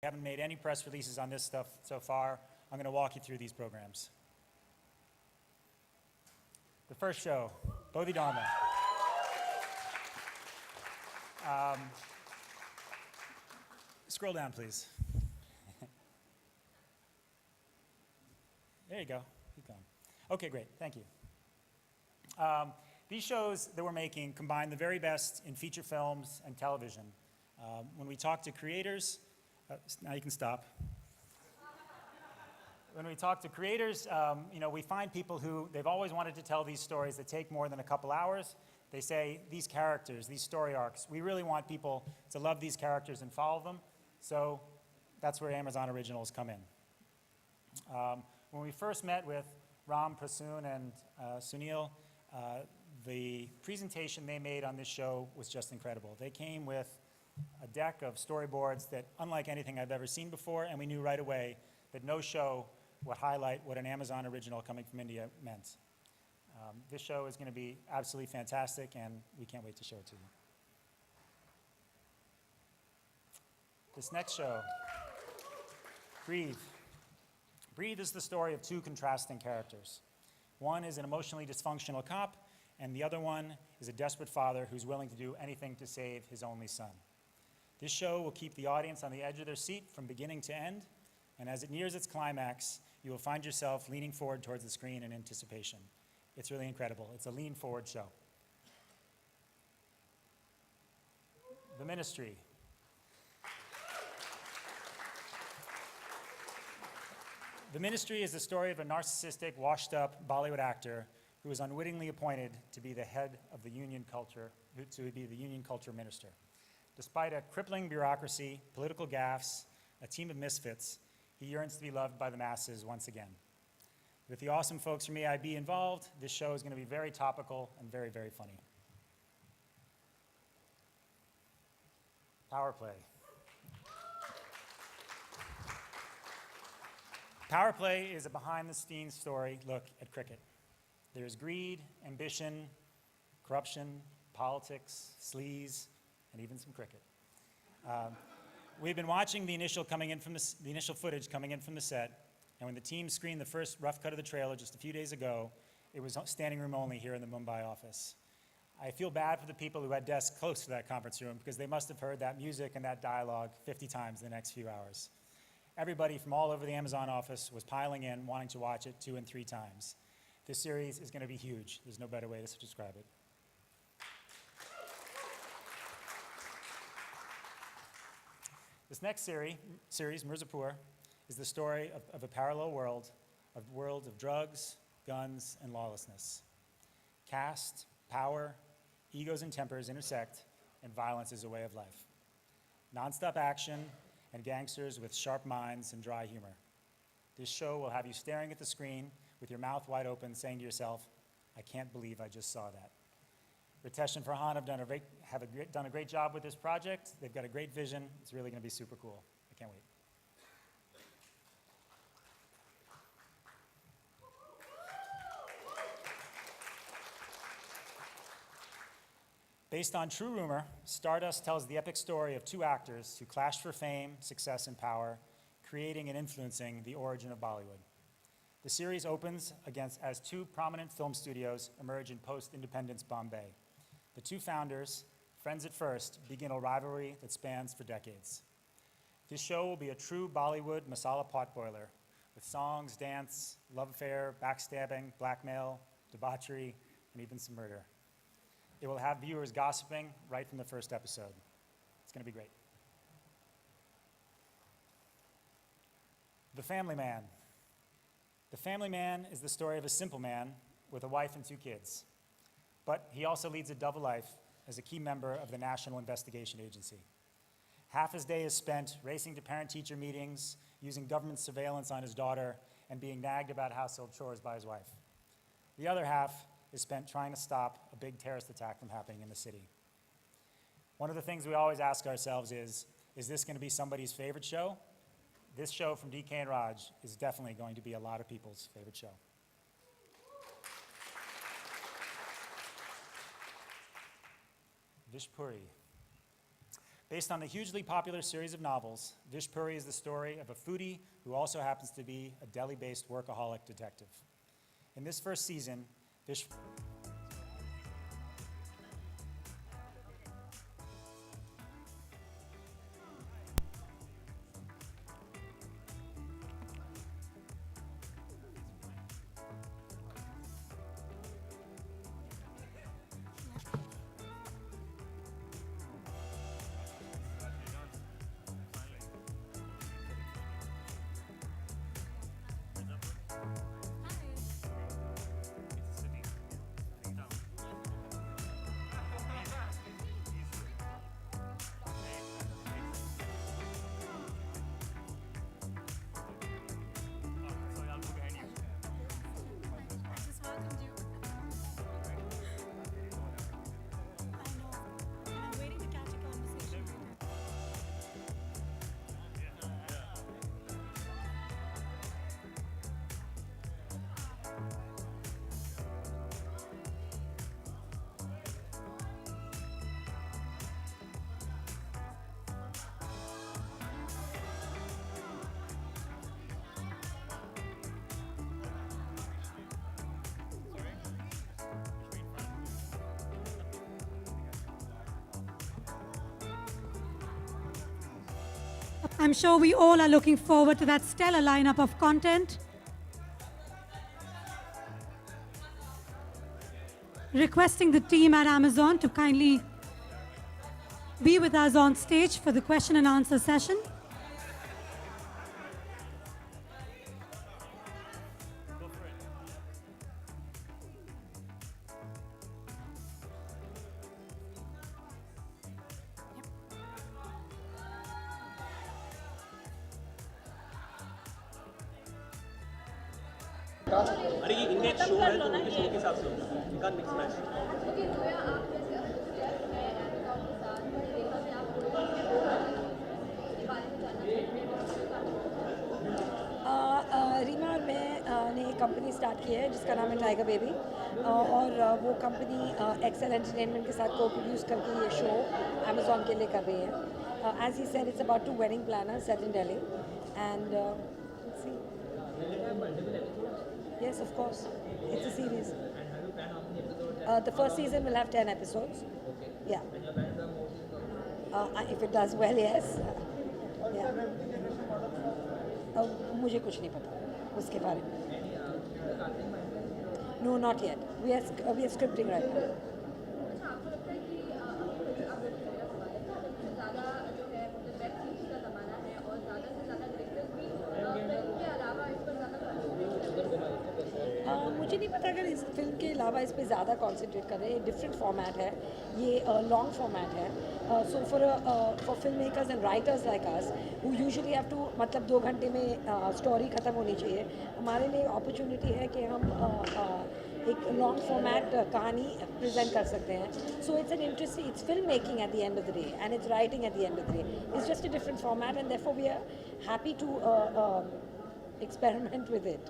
We haven't made any press releases on this stuff so far. I'm going to walk you through these programs. The first show, Bodhidharma. Scroll down, please. There you go. Keep going. Okay, great. Thank you. These shows that we're making combine the very best in feature films and television. When we talk to creators, now you can stop. When we talk to creators, we find people who, they've always wanted to tell these stories that take more than a couple hours. They say, these characters, these story arcs, we really want people to love these characters and follow them. So that's where Amazon Originals come in. When we first met with Ram, Prasoon, and Sunil, the presentation they made on this show was just incredible. They came with a deck of storyboards that, unlike anything I've ever seen before, and we knew right away that no show would highlight what an Amazon original coming from India meant. This show is going to be absolutely fantastic, and we can't wait to show it to you. This next show, Breathe. Breathe is the story of two contrasting characters. One is an emotionally dysfunctional cop, and the other one is a desperate father who's willing to do anything to save his only son. This show will keep the audience on the edge of their seat from beginning to end, and as it nears its climax, you will find yourself leaning forward towards the screen in anticipation. It's really incredible. It's a lean-forward show. The Ministry. The Ministry is the story of a narcissistic, washed-up Bollywood actor who was unwittingly appointed to be the head of the union culture, to be the union culture minister. Despite a crippling bureaucracy, political gaffes, a team of misfits, he yearns to be loved by the masses once again. With the awesome folks from AIB involved, this show is going to be very topical and very, very funny. Power Play. Power Play is a behind-the-scenes story look at cricket. There's greed, ambition, corruption, politics, sleaze, and even some cricket. We've been watching the initial footage coming in from the set, and when the team screened the first rough cut of the trailer just a few days ago, it was standing room only here in the Mumbai office. I feel bad for the people who had desks close to that conference room because they must have heard that music and that dialogue 50 times in the next few hours. Everybody from all over the Amazon office was piling in, wanting to watch it 2 and 3 times. This series is going to be huge. There's no better way to describe it. This next series, Mirzapur, is the story of a parallel world, a world of drugs, guns, and lawlessness. Caste, power, egos and tempers intersect, and violence is a way of life. Non-stop action and gangsters with sharp minds and dry humor. This show will have you staring at the screen with your mouth wide open, saying to yourself, I can't believe I just saw that. Ritesh and Farhan have done a great job with this project. They've got a great vision. It's really going to be super cool. I can't wait. Based on true rumor, Stardust tells the epic story of 2 actors who clashed for fame, success, and power, creating and influencing the origin of Bollywood. The series opens as 2 prominent film studios emerge in post-independence Bombay. The 2 founders, friends at first, begin a rivalry that spans for decades. This show will be a true Bollywood masala potboiler with songs, dance, love affair, backstabbing, blackmail, debauchery, and even some murder. It will have viewers gossiping right from the first episode. It's going to be great. The Family Man. The Family Man is the story of a simple man with a wife and 2 kids. But he also leads a double life as a key member of the National Investigation Agency. Half his day is spent racing to parent-teacher meetings, using government surveillance on his daughter, and being nagged about household chores by his wife. The other half is spent trying to stop a big terrorist attack from happening in the city. One of the things we always ask ourselves is this going to be somebody's favorite show? This show from DK and Raj is definitely going to be a lot of people's favorite show. Vishpuri. Based on the hugely popular series of novels, Vish Puri is the story of a foodie who also happens to be a Delhi-based workaholic detective. In this first season, Vish... I'm sure we all are looking forward to that stellar lineup of content. Requesting the team at Amazon to kindly be with us on stage for the question and answer session. अरे ये Indian show है तो उनके show के हिसाब से होगा you can't mix match Reema और मैं ने एक कंपनी स्टार्ट की है जिसका नाम है टाइगर बेबी और वो कंपनी एक्सेल एंटरटेनमेंट के साथ को प्रोड्यूस करके ये शो अमेजोन के लिए कर रही है as he said it's about 2 wedding planners set in Delhi and see yes of course it's a series the first season will have 10 episodes yeah if it does well yes yeah मुझे कुछ नहीं पता उसके बारे में no not yet we are scripting right now मुझे नहीं पता अगर इस फिल्म के अलावा इस पे ज़्यादा कॉन्सेंट्रेट कर रहे हैं डिफरेंट फॉर्मेट है ये लॉन्ग फॉर्मेट है so for film makers and writers like us who usually have to मतलब 2 घंटे में स्टोरी ख़त्म होनी चाहिए हमारे लिए अपॉर्चुनिटी है कि हम एक लॉन्ग फॉर्मेट कहानी प्रेजेंट कर सकते हैं so it's an interesting it's film making at the end of the day and it's writing at the end of the day it's just a different format and therefore we are happy to experiment with it.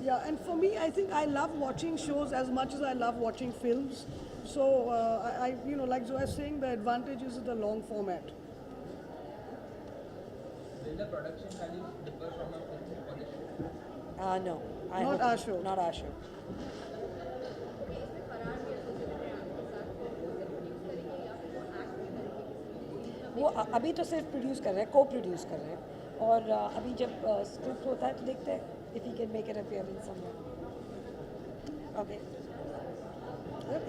Yeah, and for me, I think I love watching shows as much as I love watching films. So, you know, like Zoe was saying, the advantage is the long format. Will the production value differ from a film for the show? No. Not our show. Not our show. वो अभी तो सिर्फ produce कर रहे हैं को produce कर रहे हैं और अभी जब स्क्रिप्ट होता है तो देखते हैं if you can make it appear in somewhere okay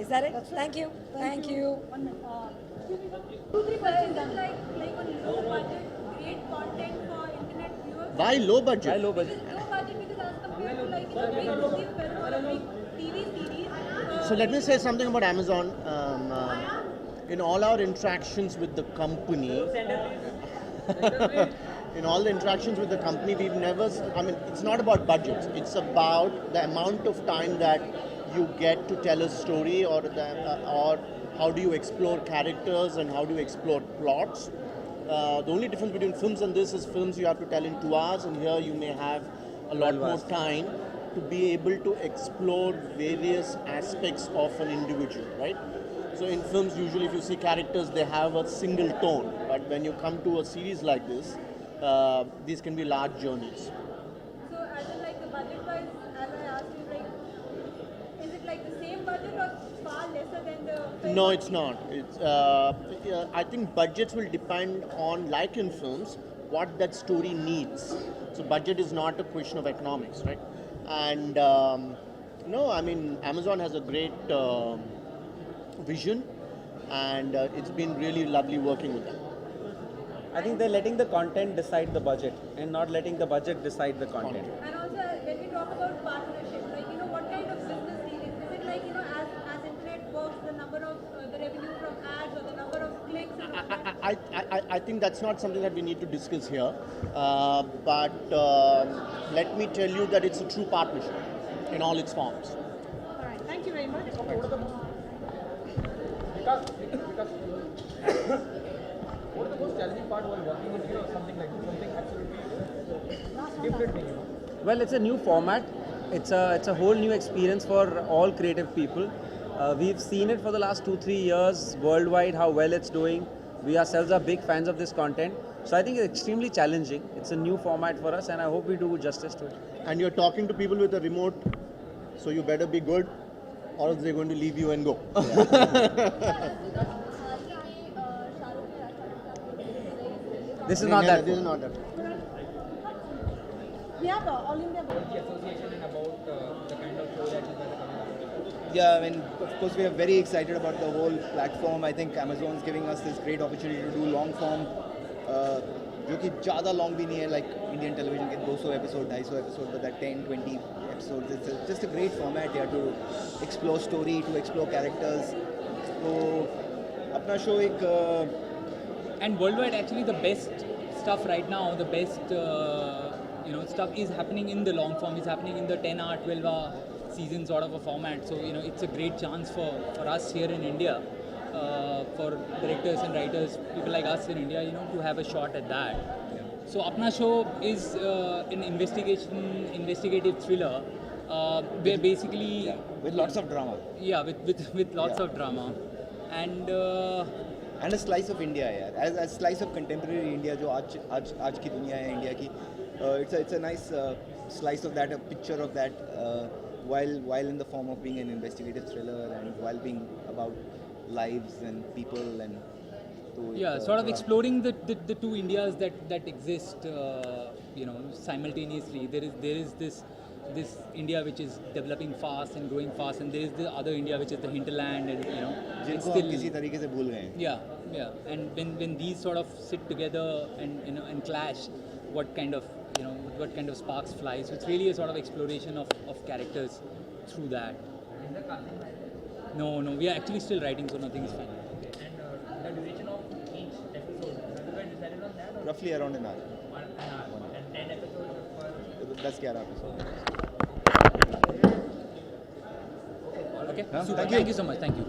is that it thank you Why low budget? Why low budget? So let me say something about Amazon. In all our interactions with the company, we've never, it's not about budgets. It's about the amount of time that you get to tell a story or how do you explore characters and how do you explore plots. The only difference between films and this is films you have to tell in 2 hours, and here you may have a lot more time to be able to explore various aspects of an individual, right? So in films, usually if you see characters, they have a single tone, But when you come to a series like this, these can be large journeys. So, as in like the budget-wise, as I asked you, like, is it like the same budget or far lesser than the film? No, it's not. It's, yeah, I think budgets will depend on, like in films, what that story needs. So budget is not a question of economics, right? And no, I mean, Amazon has a great vision, and it's been really lovely working with them. I think they're letting the content decide the budget and not letting the budget decide the content. And also, when we talk about partnership, like, what kind of business deal is it like, as internet works, the number of, the revenue from ads or the number of clicks and all that? I think that's not something that we need to discuss here, but let me tell you that it's a true partnership in all its forms. All right, thank you very much. What is the most challenging part while working on something like this? Something absolutely different. Well, it's a new format. It's a whole new experience for all creative people. We've seen it for the last 2-3 years worldwide, how well it's doing. We ourselves are big fans of this content. So I think it's extremely challenging. It's a new format for us, and I hope we do justice to it. And you're talking to people with a remote, so you better be good, or else they're going to leave you and go. This is not that. This is not that. We have All India association and about the kind of show that you guys are coming up with. Yeah, I mean, of course, we are very excited about the whole platform. I think Amazon is giving us this great opportunity to do long form, जो कि ज़्यादा long भी नहीं है, like Indian television के 200 episode, 250 episode, but that 10-20 episodes. It's just a great format here to explore story, to explore characters. तो अपना show एक and worldwide, actually the best stuff right now, the best stuff is happening in the long form, is happening in the 10-hour, 12-hour season sort of a format. So it's a great chance for us here in India, for directors and writers, people like us in India, to have a shot at that. So Apna Show is an investigative thriller, where basically with lots of drama. Yeah, with lots of drama, and a slice of India, yeah. As a slice of contemporary India, जो आज की दुनिया है India की, it's a nice slice of that, a picture of that, while in the form of being an investigative thriller and while being about lives and people and. Sort of exploring the two Indias that exist, simultaneously. There is this India which is developing fast and growing fast, and there is the other India which is the hinterland, and जिनको हम किसी तरीके से भूल गए हैं. Yeah. And when these sort of sit together and clash, what kind of sparks fly. So it's really a sort of exploration of characters through that. No, we are actually still writing, so nothing is fine. And the duration of each episode, have you guys decided on that? Or Roughly around an hour. 1 hour. And 10 episodes per. 10-11 episodes. Okay, Huh? super. Thank you so much. Thank you.